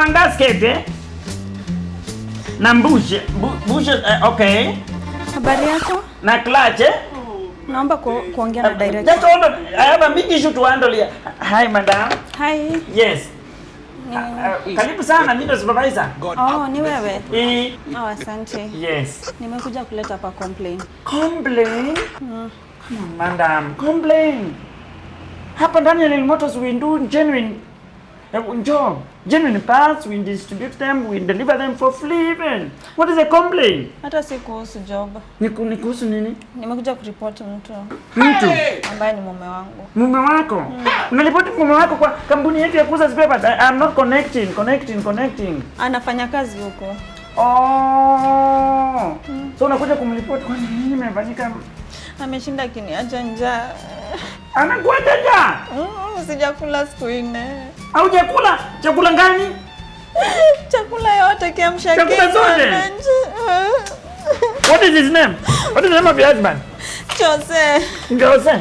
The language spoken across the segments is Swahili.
Kuandaa skete na mbushe okay. Habari yako? Na clutch Naomba kuongea na director. Just hold on. I have a big issue to handle here. Hi madam. Hi. Yes. Karibu sana, mimi ndo supervisor. Oh, ni wewe? Oh, asante. Yes. Nimekuja kuleta hapa complaint. Complaint? Madam, complaint. Hapa ndani ya Lil Motors we do genuine job. Genuine parts, we distribute them, we deliver them for free even. What is a complaint? Hata si kuhusu job. Ni kuhusu nini? Nimekuja kuripoti mtu ambaye ni mume wangu. Mume wako? Unaripoti mume wako kwa kampuni yetu ya kuuza spare parts? I'm not connecting. Anafanya kazi huko. Oh. So unakuja kumripoti kwa nini imefanyika? Ameshinda akiniacha njaa. Anakuacha njaa? Sijakula siku 4. Haujakula? Chakula gani? Chakula yote kiamsha kinywa. Chakula zote? What is his name? What is the name of your husband? Jose.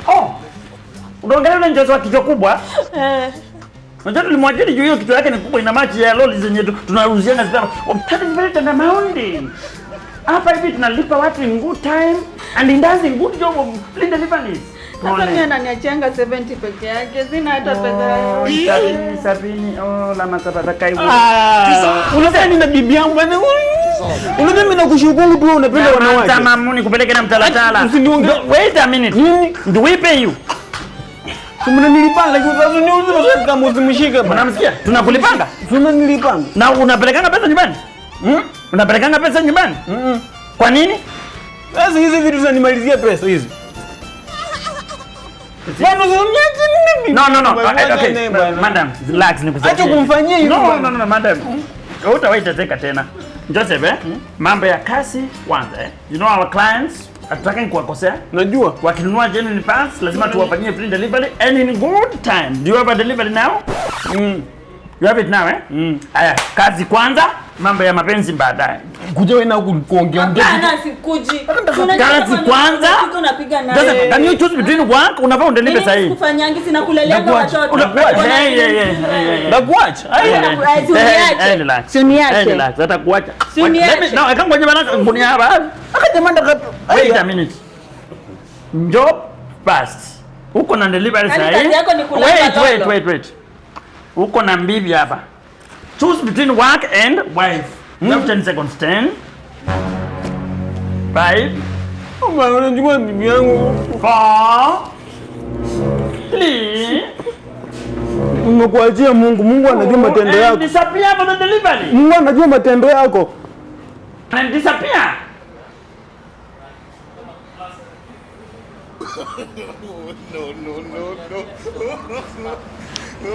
Oh. Unaongelea yule Jose wa kichwa kubwa? Unajua tulimwajiri juu hiyo kichwa yake ni kubwa, ina machi ya loli zenye tunaruhusiana zipo. That is very demanding. Hapa hivi tunalipa watu in good time and in does good job of clean deliveries. Sasa mimi ananiachenga 70 peke yake. Sina hata pesa yoyote. Sabini. Oh, la matapata kai. Unafanya nini na bibi yangu bwana? Unajua mimi nakushukuru tu unapenda wanawake. Kama mimi nikupeleke na mtalatala. Wait a minute. Nini? Do we pay you? Tunanilipanga kwa sababu ni uzuri kama usimshike bwana. Unamsikia? Tunakulipanga. Tunanilipanga. Na unapelekanga pesa nyumbani? Unapelekanga pesa nyumbani? Kwa nini? Sasa hizi vitu zinanimalizia pesa hizi. No. Okay. Madam, relax nikusaidie. Acha kumfanyia hivyo. No, madam. Utawaita tena. Joseph, mambo ya kasi kwanza You know our clients hatutaki kuwakosea. Najua. Wakinunua genuine parts lazima tuwafanyie free delivery and in good time. Do you have a delivery now? You have it now Aya, kazi kwanza, mambo ya mapenzi baadaye. Kuja wewe na kuongea. Hapana, sikuji. Kazi kwanza. Unapiga naye. Can you choose between work? Unafaa undelipe sahihi. Mimi kufanyangi sina kulelea watoto. Nakuacha. Relax. Atakuacha. No, I can't go nyumbani ngunia hapa. Akajamanda kapi. Wait a minute. Job fast. Uko na delivery sahihi. Kazi yako ni kulala. Wait. Uko na mbibi hapa. Choose between work and wife. You have 10 seconds. 10 5 Unajua bibi yangu 4 3 Umekuachia Mungu anajua matendo yako. Disappear for the delivery. Mungu anajua matendo yako. And disappear. No.